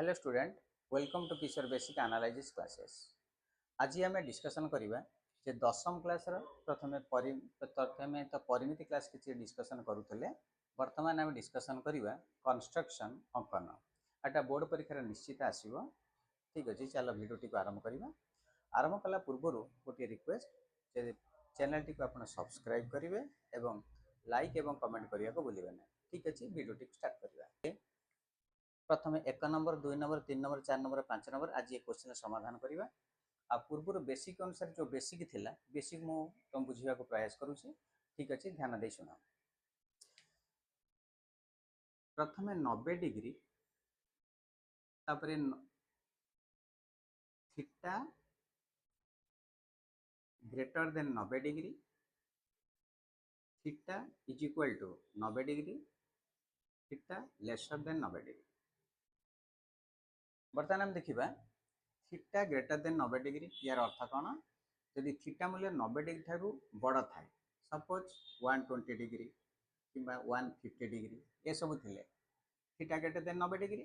Hello student, welcome to Kishore basic analysis classes. आज आम discussion करवा जे दशम क्लास प्रथमे तो परिमिति क्लास किसी डिस्कसन करुले। वर्तमान आम डिस्कसन करवा कंस्ट्रक्शन अंकन। एटा बोर्ड परीक्षा निश्चित आसो। ठीक अच्छे, चलो भिडियो टी आरंभ करवा। आरंभ कला पूर्व गोटे रिक्वेस्ट जे चैनल टी आप सब्सक्राइब करेंगे और लाइक और कमेंट करने को भूलें ना। ठीक अच्छे, भिडियो टी स्टार्ट करवा। प्रथम 1 number 2 number 3 number 4 number 5 number आज ये क्वेश्चन समाधान करवा। आ पूर्व बेसिक अनुसार जो बेसिक थिला बेसिक मु तुम बुझिया को प्रयास करूची। ठीक अच्छे, ध्यान दे सुना। प्रथम 90 डिग्री तापरे theta greater than 90 degree, theta is equal to 90 degree, theta lesser than 90 degree. बर्तमान हम देखिबा थीटा ग्रेटर देन 90 डिग्री यार अर्थ कौन। यदि थीटा मूल्य 90 डिग्री ठारू बड़ थाए, सपोज 120 डिग्री कि 150 डिग्री ये सब थिले थीटा ग्रेटर देन 90 डिग्री।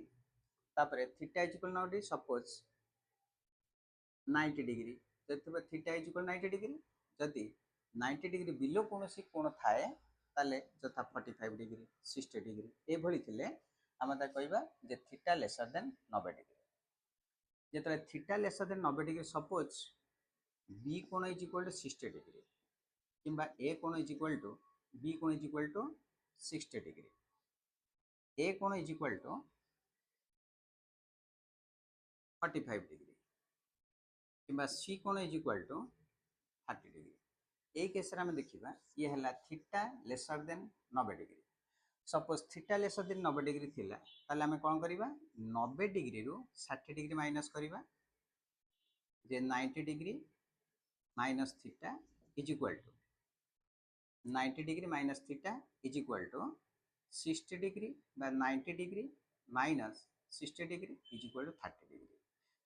तापरे theta is equal 90 degree, suppose 90 degree जब थीटा इज इक्वल 90 डिग्री। जदि 90 डिग्री बिलो कौन कोण थाए ताले जथा 45 डिग्री 60 डिग्री ये भली थिले आम कहवा जे थीटा लेसर देन 90 डिग्री। जो theta lesser than 90 degree, suppose B कोण इज इक्वल टू 60 डिग्री किंबा ए कोण इज इक्वल टू बी कोण is equal to 60 degree, A कोण इज इक्वल टू 45 डिग्री किंबा सी कोण इज इक्वल टू 30 डिग्री। ये case रे हम देखिबा ये हला theta lesser than 90 degree. Suppose theta lesser than 90 degree थिला ताले हमें कोन करिबा 90 डिग्री रु 60 डिग्री माइनस करिबा जे 90 degree minus theta is equal to 90 degree minus theta is equal to 60 degree बा 90 degree minus 60 degree is equal to 30 degree.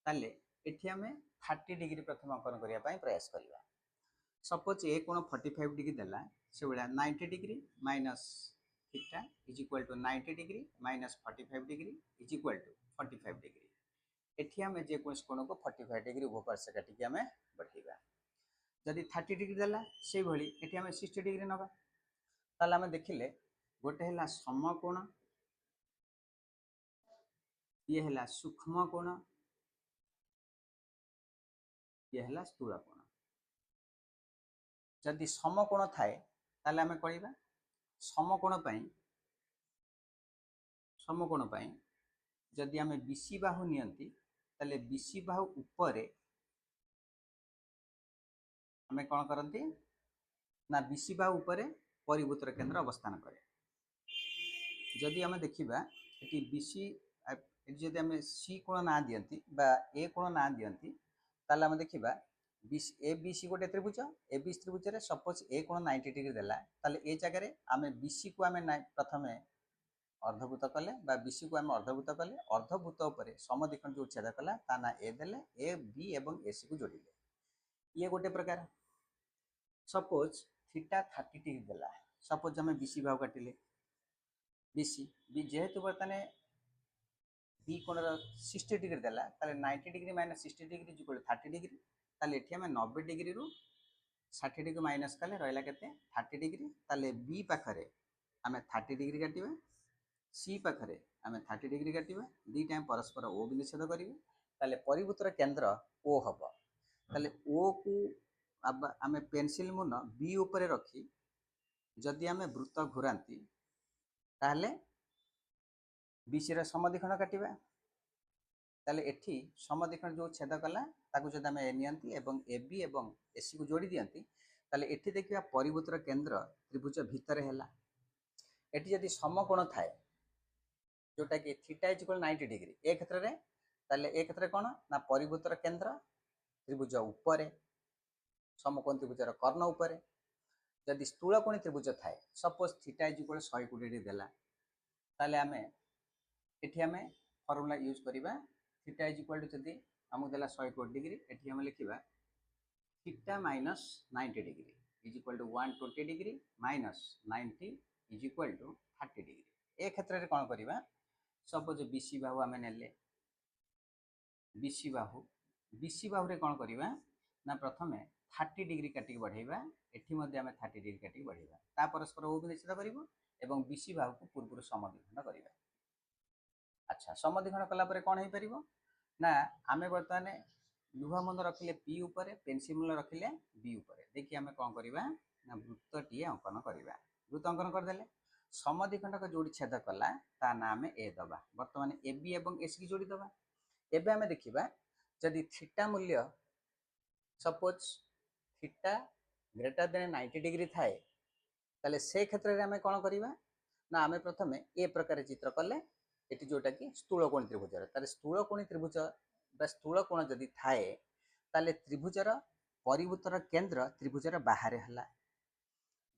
ताले एठी हमें 30 डिग्री प्रथम अंकन करिया पई प्रयास करिबा। सपोज ए कोण 45 डिग्री देला से बेला 90 degree minus theta is equal to 90 degree minus 45 degree is equal to 45 degree. एठी हमें जे कोण को 45 डिग्री उभय पार्श्व काटिकी हमें बढ़ेगा। जदि 30 डिग्री देला से भली एठी हमें 60 डिग्री नबा ताले हमें देखिले गोटे हला समकोण, ये हला सूक्ष्म कोण, ये हला स्थूल कोण। जदि समकोण थाए ताले हमें कहबा समकोण पई जदि हमें बीसी बाहु नियंती ताले बीसी बाहु ऊपर हमें कौन करती ना बीसी बाहु ऊपर परिभूतर केंद्र अवस्थान करे। जदि हमें देखिबा एटी बीसी जदि हमें सी कोण ना दियंती बा ए कोण ना दियंती ताले हमें देखिबा ए बी सी गोटे त्रिभुज, ए बी सी त्रिभुज रे सपोज ए कोण 90 डिग्री देला ताले ए जगह रे हमें बीसी को हमें प्रथमे अर्धभूत कले बा बीसी को आम अर्धभूत कले, अर्धभूत उपर समद्विखंड जो छेद कला ता ना ए देले, ए बी एवं ए सी को जोड़िले ये गोटे प्रकार। सपोज थीटा 30 डिग्री देला, सपोज हमें बीसी भाव काटिले बीसी बी जेहेतु बर्तने बी कोण 60 डिग्री देला ताले 90 degree minus 60 degree is equal to 30 degree. ताले एठी हमें 90 डिग्री रु 60 डिग्री माइनस कले रहला केते 30 डिग्री। ताले बी पाखरे हमें 30 डिग्री काटिबा, सी पाखरे आम 30 डिग्री काटिबा, दुईटा परस्पर ओ बिंदु छेद करेंगे ताले परिभूतर केंद्र ओ हम। ताले ओ को आम पेंसिल मुन बी उपरे रखी जदि आम वृत्त घुराती ताले बीसी रे समद्विखंड काटिबा ताले एठी समद्विखंड जो छेद कला ताकू जदि आम ए नियंती एवं ए बी एवं ए सी को जोड़ी दियंती ताले एठी देखिबा परिभूतर केंद्र त्रिभुज भितर हैला। एठी जदि समकोण थाए जोटा कि थीटा इज इक्वल 90 डिग्री ए क्षेत्र रे ताले ए क्षेत्र कोन ना परिभूतर केंद्र त्रिभुज ऊपर समकोण त्रिभुजर कर्ण ऊपर। जदि स्थूलकोणी त्रिभुज थाए suppose theta is equal 120 degree देला ताले आमे एठी आमे फार्मूला यूज करिबा थीटा इज इक्वल टू जदि हमु देला 120 डिग्री एठी हम लिखिबा theta minus 90 degree is equal to 120 degree minus 90 is equal to 30 degree. ए क्षेत्र रे कोन करिबा सपोज बीसी बाहु आमे नेले बीसी बाहु बीसी बाहु रे कौन करवा ना प्रथम 30 डिग्री काटिक बढ़ेगा एठी आम 30 डिग्री काटिक बढ़ेगा ता परस्पर ओ निश्चित कर बीसी बाहु को पूर्व समद्विखंड करवा। अच्छा समद्विखंड कलापर कौन हो पार ना आम बर्तमान लुह मुंड रखिले पी उपर पेंसिल मुंड रखिले बी उपर देखिए आम कौन करवा ना वृत्तटीए अंकन करवा। वृत्त अंकन करदे समद्विखंडक जोड़ी छेद कला ता ना आम ए दबा बर्तमान ए बी एवं एस की जोड़ी दबा। एबे आम देखिबा जदि थीटा मूल्य suppose theta greater than 90 degree थाए ताले से क्षेत्र में आम कौन करवा ना आम प्रथम ए प्रकार चित्र कले ये जोटा कि स्थूलकोणी त्रिभुजर ताले स्थूलकोणी त्रिभुज स्थूल कोण जदि थाए ताले त्रिभुजर परिवृत्तर केंद्र त्रिभुजर बाहर है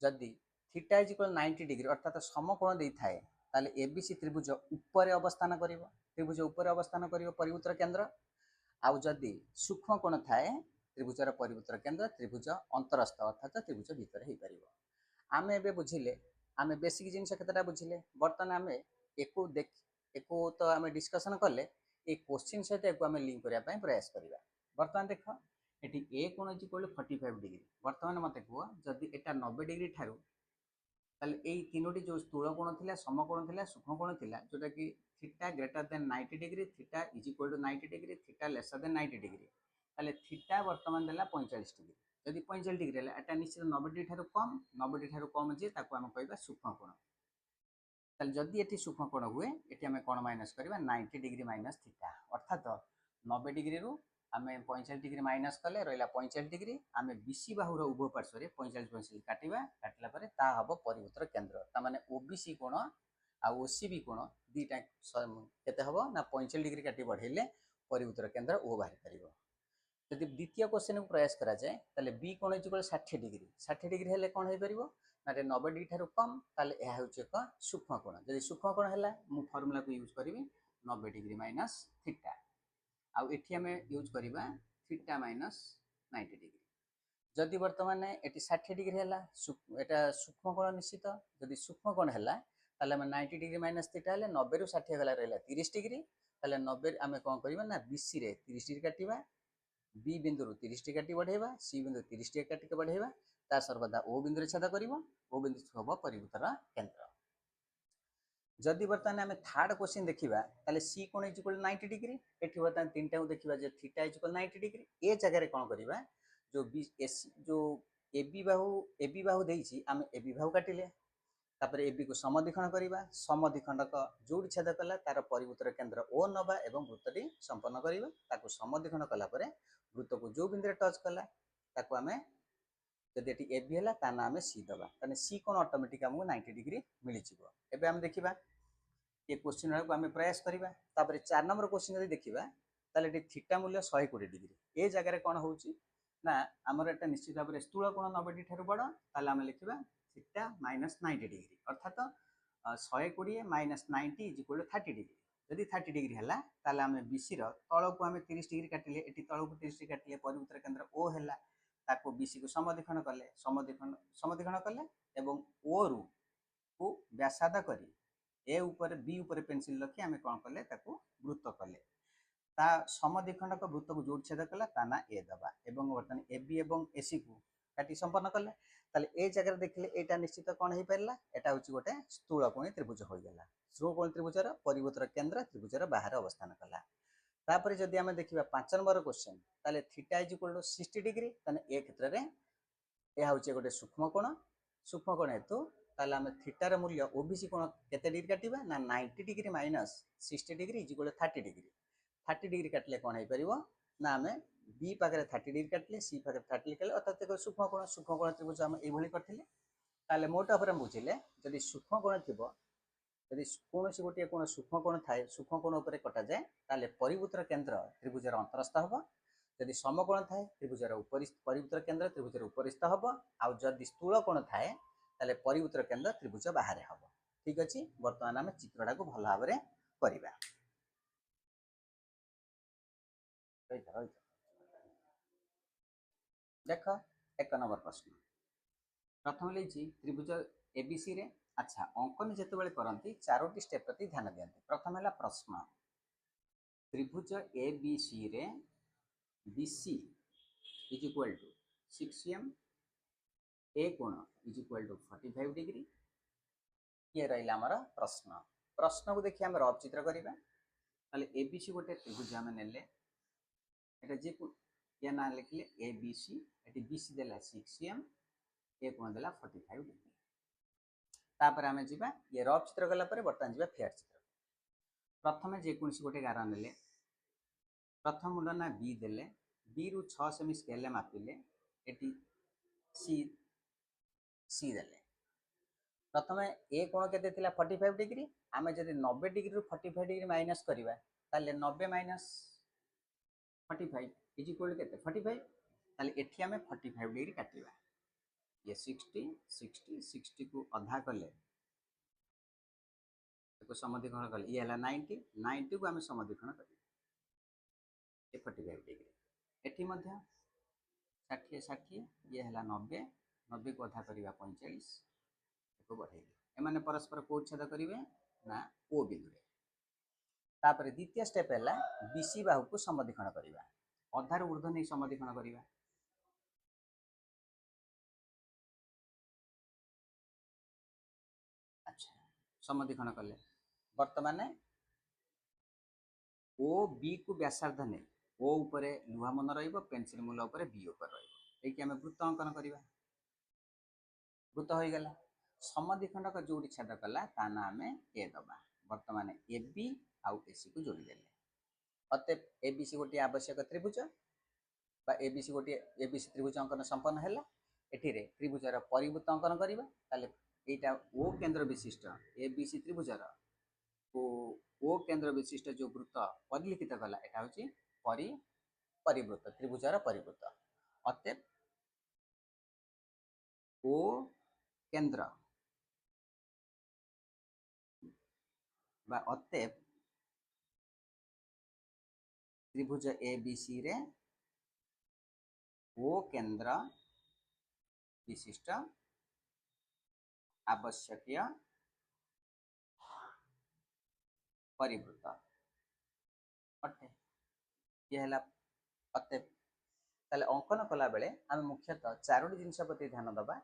जदि थीटा इज इक्वल 90 डिग्री अर्थात समकोण दे थाए ताले एबीसी त्रिभुज ऊपर अवस्थान करिवो त्रिभुज ऊपर अवस्थान करिवो परिवृत्तर केंद्र आउ जदि सूक्ष्म कोण थाए त्रिभुजर परिवृत्तर केंद्र त्रिभुज अंतरस्थ अर्थात त्रिभुज भीतर हो पार। आम ए बुझिले आम बेसिक जिनस केतटा बुझिले बर्तमान आम एको देख एको तो आम डिस्कसन कले ये क्वेश्चन सहित एक आम लिंक करने प्रयास करवा। बर्तमान देख ये ए कोण इज इक्वल 45 डिग्री बर्तमान मत कह जदि एटा 90 डिग्री ठारू ताले यही तीनोटी जो स्थूल कोण थिला समकोण थिला सूक्ष्म कोण थिला जोटा कि theta greater than 90 degree theta is equal to 90 degree theta lesser than 90 degree ताले थीटा बर्तमान देला 45 डिग्री जदि 45 डिग्री है एटा निश्चित 90 डिग्री ठारू कम 90 डिग्री ठारू कम जे ताको आम कहबा सूक्ष्म कोण ताले जदि एटी सूक्ष्म कोण हुए एटी आम कोण माइनस करबा 90 डिग्री माइनस थीटा अर्थात 90 डिग्री रु आम 45 डिग्री माइनस कले रहा 45 डिग्री आम बीसी बाहुर उभय पार्श्व 45 काटा काटिला हम परिवृत्तर केंद्र ताने ओबीसी कोण आ ओसीबी कोण दीटा केते हम ना 45 डिग्री काटी बढ़ेले परिवृत्तर केंद्र ओ बाहर पार। जदि द्वितीय क्वेश्चन को प्रयास करा जाए ताले बी कोण इज इक्वल 60 डिग्री 60 डिग्री हेले कोण हो पार ना 90 डिग्री ठारू कम ताले यह हूँ एक सूक्ष्म कोण जदि सूक्ष्म कोण है मु फर्मूला को यूज करी 90 डिग्री माइनस थीटा आउ एठी आम यूज करवा थीटा माइनस 90 डिग्री जदि बर्तमान ये 60 डिग्री है एटा सूक्ष्म कोण निश्चित जदि सूक्ष्म कोण है ताले 90 डिग्री माइनस थीटा है 90 रु 60 गला रहा 30 डिग्री ताले 90 आम कौन करवा ना बीसी रे 30 डिग्री काटिबा बी बिंदु 30 डिग्री काटी बढ़ेगा सी बिंदु 30 डिग्री काटिक बढ़ेगा ता सर्वदा ओ बिंदु छेद कर ओ बिंदु हम परिवृत्तर केंद्र। जदि बर्तमान आम थर्ड क्वेश्चन देखा ताले सी कोण इज इक्वल 90 डिग्री एठी बर्तमान तीनटा को देखा जे थीटा इज इक्वल 90 डिग्री ए जगह कौन करवा जो बी एस जो एबी बाहु देइछि आम एबी बाहु काटिले तापर एबी को समद्विखंड करवा समद्विखंडक जोड़ी छेद कला तार परिवृत्तर केंद्र ओ नवा एवं वृत्तटी संपन्न करवा ताको समद्विखंड कला परे वृत्त को जो बिंदु टच कला ताको आम जदि ये एबी है ताना आम सी दबा ताने सी कोण ऑटोमेटिक आमको 90 डिग्री मिल जिवो। एबे आम देखिबा ये क्वेश्चन को आम प्रयास करवा तापर 4 नंबर क्वेश्चन जदि देखिबा ताले थीटा मूल्य 120 डिग्री ए जगह कौन होउची ना आमर एटा निश्चित भाव में स्थूल कोण 90 डिग्री ठारू बड़ ताले आम लिखिबा थीटा माइनस 90 डिग्री अर्थात 120 minus 90 is equal to 30 degree जदि 30 डिग्री है ताले आम बीसी तल को आम 30 डिग्री काटिले एटी तल को 30 डिग्री काटिले परिवृत्तर केंद्र ओ है ताको बीसी को समद्विखंड कले समद्विखंड कले एवं ओ रु को व्यासार्ध करी ए ऊपर बी ऊपर पेंसिल रखी आम कौन कले ताको वृत्त कले ता समद्विखंडक वृत्त को जोड़ छेद कला ता ना ए दबा एवं बर्तमान ए बी एवं एसी को काटी संपन्न कले ताले ए जगह देखिले एटा निश्चित कौन हो पारा एटा हूँ गोटे स्थूलकोणी त्रिभुज होगला स्थूलकोणी त्रिभुजर परिवृत्तर केंद्र त्रिभुजर बाहर अवस्थान कला। तापर जदि आम देखा 5 नंबर क्वेश्चन ताले theta is equal to 60 degree ताने ए क्षेत्र में यह हूँ गोटे सूक्ष्म कोण हेतु ताले आम थीटार मूल्य ओबीसी कोण केते डिग्री काटिबा ना 90 degree minus 60 degree is equal to 30 degree 30 degree काटिले कौन हो पार ना आम बी पाखे 30 डिग्री काटिले सी पाखे 30 डिग्री काटिले अर्थात एक सूक्ष्म कोण त्रिभुज आम ये करथिले ताले मोटा पर बुझिले जदि सूक्ष्म कोण थिबो यदि कौन गोटे कौन सूक्ष्म कोण थाए सूक्ष्म कोण उपर कटा जाए ताले परिवृत्तर केंद्र त्रिभुजर अंतरस्थ हम जदि समकोण थाए त्रिभुजर परिवृत्तर केंद्र त्रिभुजर उपरिस्थ हम आउ जदि स्थूल कोण थाए ताले परिवृत्तर केंद्र त्रिभुज बाहर हम। ठीक अच्छे बर्तमान आम चित्रटा को भल भाव करवा। देख 1 नंबर प्रश्न प्रथम लिखी त्रिभुज एबीसी रे अच्छा अंकन जिते करती 4टी स्टेप प्रति ध्यान दियंती। प्रथम है प्रश्न त्रिभुज ए बी सी रे B C is equal to 6m, A कोण इज इक्वल टू 45 डिग्री। ये रहा आमर प्रश्न। प्रश्न को देखिए आम रफ चित्र करवा। ए बी सी गोटे त्रिभुज आम नेले जी या ना लिखले ए बी सी, ये बी सी देला 6m, ए कोण देला 45 डिग्री। तापर आम जा ये रफ चित्र गलापर बर्तमान जा फेयर चित्र। प्रथम जेकोसी गोटे गार ने प्रथम मुंड ना बी देले, बी रु 6 सेमी स्केल मापिले, एटी सी सी देले। प्रथम ए कोण के 45 डिग्री, आम जब 90 डिग्री रु 45 डिग्री माइनस करवा ताले 90 माइनस 45 इज इक्वल के 45, ताले एठी आम 45 डिग्री काटिबा। ये 60 60 60 को अधा कले समद्विखंड कले ये है 90 90 को आम समद्विखंड कर 45 डिग्री। एठी मध्य 60 60 ये है 90 90 को अधा करवा 45 को बढ़े एमाने परस्पर को उच्छेद करेंगे ना ओ बिंदु। तापर द्वितीय स्टेप है बीसी बाहु को समद्विखंड करवा, अधार ऊर्ध्व नहीं समद्विखंड करवा। अच्छा समद्विखंड कले वर्तमान ओ बी को व्यासार्ध नहीं ओ उपरे लुहा मन रहिबो, पेंसिल मूल उपरे बी ऊपर रहिबो। एकी आमे वृत्त अंकन करवा। वृत्त हो गला समद्विखंडक जोड़ी छेद कला ता ना आम ए दबा। वर्तमान ए बी आउ ए सी को जोड़ी देले अतएव ए बी सी गोटे आवश्यक त्रिभुज बा ए बी सी गोटे ए बी सी त्रिभुज अंकन संपन्न है। एठी त्रिभुजर परिवृत्त अंकन करबा ताले एटा ओ केंद्र विशिष्ट ए बी सी त्रिभुजर ओ केंद्र विशिष्ट जो वृत्त परिलिखित कला एटा होची परिवृत्त त्रिभुजर परिवृत्त। अतएव ओ केंद्र अतएव त्रिभुज ए बी सी रे ओ केंद्र विशिष्ट आवश्यक परिवृत्त अटे। ये है अतएव ताले अंकन कला बेले आम मुख्यतः चारोटी जिनस प्रति ध्यान दबा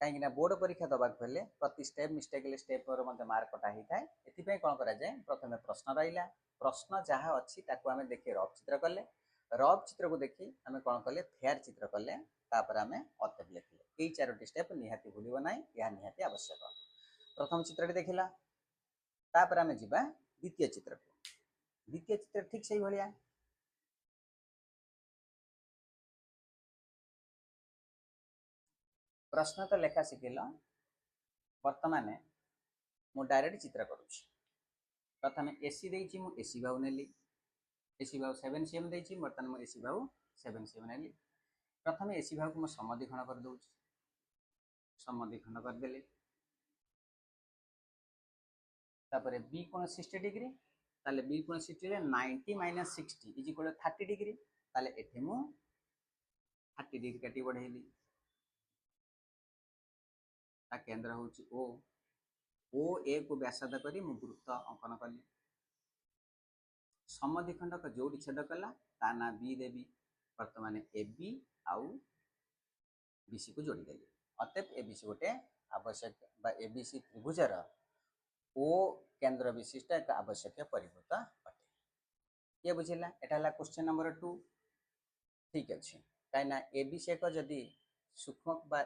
कहीं बोर्ड परीक्षा दबा पहले प्रति स्टेप मिस्टेक स्टेप मार्क कटा होता है। ये कौन करा जाए प्रथम प्रश्न रहा प्रश्न जहाँ अच्छी आम देखिए रफ चित्र कले रफ चित्र को देखी आम कौन कले फेयर चित्र कले आम अतएव लिखले। यही चारोटी स्टेप निहाती भूलिब ना, यह निहाती आवश्यक। प्रथम चित्र देखला तापर आम जा द्वितीय चित्र को। द्वितीय चित्र ठीक से भाया प्रश्न तो लेखा शिखिल वर्तमान मु डायरेक्ट चित्र करुँच। प्रथम एसी देछि मु एसी बाहु नेली, एसी बाहु 7 cm देछि वर्तमान मु एसी बाहु 7 cm नेली। प्रथम एसी बाहु को मु समद्विखंड कर दउछि, समद्विखंड कर देले। तापर बी कोण 60 डिग्री, ताले बी कोण 60 ले 90 माइनस 60 इज इक्वल 30 डिग्री। ताले एठे मु 30 डिग्री काटी बढ़ेली। ता केंद्र होछि ओ ए को व्यासार्ध करी मु वृत्त अंकन कली। समद्विखंडक जोड़ी छेद कला ता ना बी देवी। वर्तमान ए बी आउ बी सी को जोड़ी देली। अतएव ए बी सी गोटे आवश्यक बा ए बी सी त्रिभुजर ओ केंद्र विशिष्ट एक आवश्यक परिवृत्त अटे। ये बुझिला एटा क्वेश्चन नंबर 2 ठीक अच्छे। कहीं ए बी सी एक जदि सूक्ष्म बा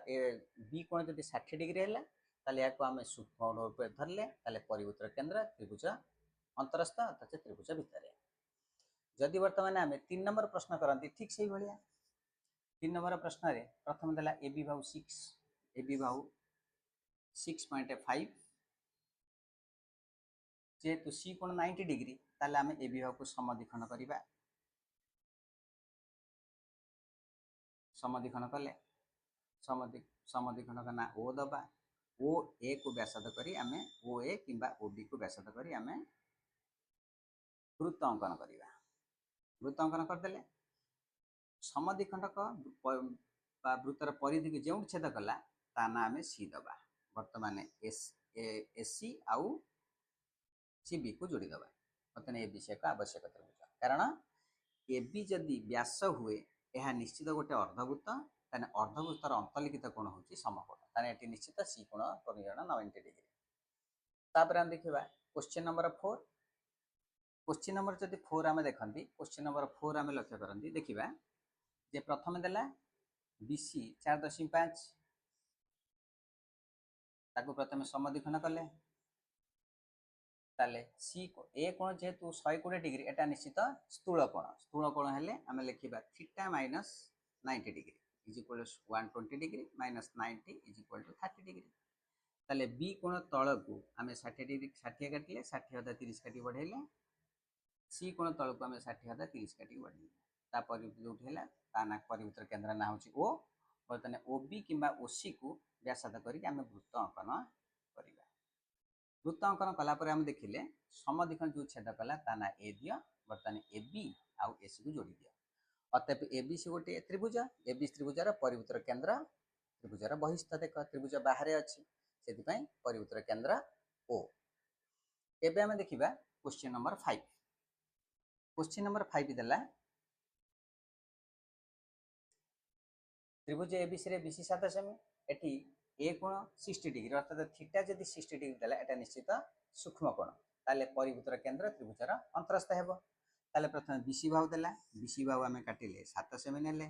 बी कोण जदि 60 डिग्री है ताले याको आमे सूक्ष्म रूप धरले ताले परिवृत्तर केंद्र त्रिभुज अंतरस्थ अर्थात त्रिभुज भितर। जदि वर्तमान आमे 3 नंबर प्रश्न करंती ठीक से भाया 3 नंबर प्रश्न रे प्रथम देला A B Bahu 6 A B बाहु 6.5 जेहेतु सी कोण 90 डिग्री ताले आमे ए बी बाहु को समद्विखंड करिबा। समद्विखंड कले समद्विखंड का ना ओ दबा। ओ ए को व्यासार्ध करी आमे ओ ए किंबा ओ बी को व्यासार्ध करी आमे वृत्त अंकन करिबा। वृत्त अंकन कर देले समद्विखंडक वृत्तर परिधि को जो छेद कला ता ना आमे सी दबा। वर्तमान एस सी आउ सी बी को जोड़ी दबा। बर्तमान एबीसी एक आवश्यक त्रिभुज कारण एबी जदि व्यास हुए यह निश्चित गोटे अर्धवृत्त ताने अर्धवृत्तर अंतलिखित कोण होची समकोण ताने एटी निश्चित सी कोण परिमाण 90 डिग्री। तापर हम देखिबा क्वेश्चन नंबर 4। क्वेश्चन नंबर जदि 4 आमे देखंती क्वेश्चन नंबर 4 आमे लक्ष्य करंती देखिबा जे प्रथम देला बीसी 4.5 ताको प्रथम समद्विखंड कले ताले सी ए कोण जेहेतु 120 डिग्री एटा निश्चित स्थूल कोण हेले आमे लिखिबा theta minus 90 degree is equal to 120 degree minus 90 is equal to 30 degree. ताले बी कोण तळकू आमे 60 डिग्री 60 काटिले 60 हदा 30 काटी बढ़ेले सी कोण तळकू आमे 60 हदा 30 काटी बढ़ेले तापर जोठी हैला ता ना परिवृत्तर केंद्र ना होची ओ बर्तने ओबी किंबा ओसी को व्यासार्ध करी आमे वृत्त अंकन करिबा। वृत्त अंकन कला पर आमे देखिले समद्विखंड जो छेद कला ता ना ए दियो बर्तने एबी आउ एसी को जोड़ी दियो अतः एबीसी गोटे त्रिभुज एबी त्रिभुजर परिवृत्तर केंद्र त्रिभुजर बहिस्थ देख त्रिभुज बाहर अछि सेति पई परिवृत्तर केंद्र ओ। एबे आमे देखिबा क्वेश्चन नंबर 5। क्वेश्चन नंबर 5 देला त्रिभुज एबीसी रे बीसी 7 सेमी एठी ए कोण 60 डिग्री अर्थात थीटा जदि 60 डिग्री देला एटा निश्चित सूक्ष्म कोण ताले परिवृत्तर केंद्र त्रिभुजर अंतरस्थ हेबो ताले प्रथम बीसी भाव देला बीसी भाव आमे काटिले 7 सेमी नेले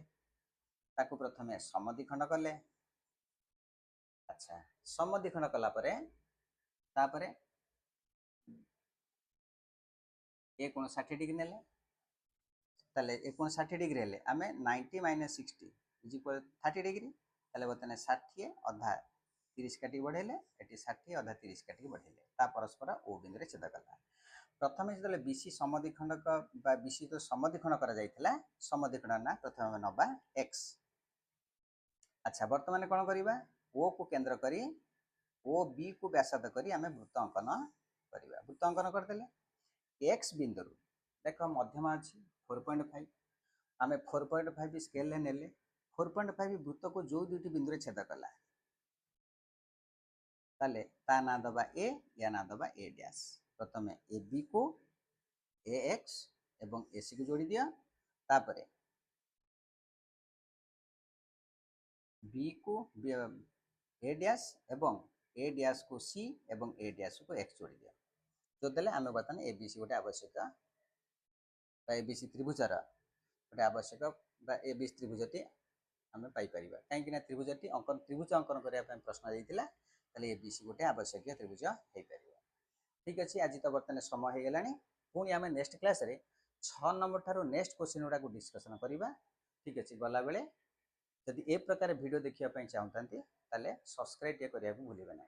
ताको प्रथमे समद्विखंड कले अच्छा समद्विखंड कला परे तापरे ए कोण 60 डिग्री नेले ताले ए कोण 60 डिग्री हेले आमे 90 माइनस 60 इज इक्वल 30 डिग्री ताले बतने 60 अधा 30 काटी बढ़ेले एटी 60 अधा 30 काटी बढ़ेले ता परस्पर ओ बिंदु रे छेद कला प्रथमे जदले बीसी समद्विखंड बा बीसी तो समद्विखंड करा जायतिला समद्विखंड ना प्रथमे नबा x। अच्छा वर्तमान कोन करिबा ओ को केंद्र करी ओ बी को व्यासार्ध करी आमे वृत्त अंकन करिबा वृत्त अंकन करदेले x बिंदु देखो मध्यमा अछि 4.5 आमे 4.5 स्केल ले नेले 4.5 वृत्त को जो दुटी बिंदु रे छेद कला ताले ता ना दबा ए या ना दबा ए डैश प्रथमे ए बी को ए एक्स एवं ए सी को जोड़ी दिया तापरे बी को ए डैश एवं ए डैश को सी एवं ए डैश को एक्स जोड़ी दिया जो देले आमे बतन ए बी सी गोटे आवश्यक बा ए बी सी त्रिभुजर गोटे आवश्यक बा ए बी सी त्रिभुजटी आमे पाई परिबा काहे कि ना त्रिभुजटी अंकन त्रिभुज अंकन करिया पय प्रश्न देइतिला ताले ए बी सी गोटे आवश्यक त्रिभुज हेइ परिबा। ठीक अछि आज तो बर्तमान समय हो गलानी पुणी आमे नेक्स्ट क्लास रे 6 नंबर थारो नेक्स्ट क्वेश्चन गुडा को डिस्कशन करिबा। ठीक अछि गला बेले जदि ए प्रकार वीडियो देखिया पय चाहतांती ताले सब्सक्राइब करिया को भूलिबा नै।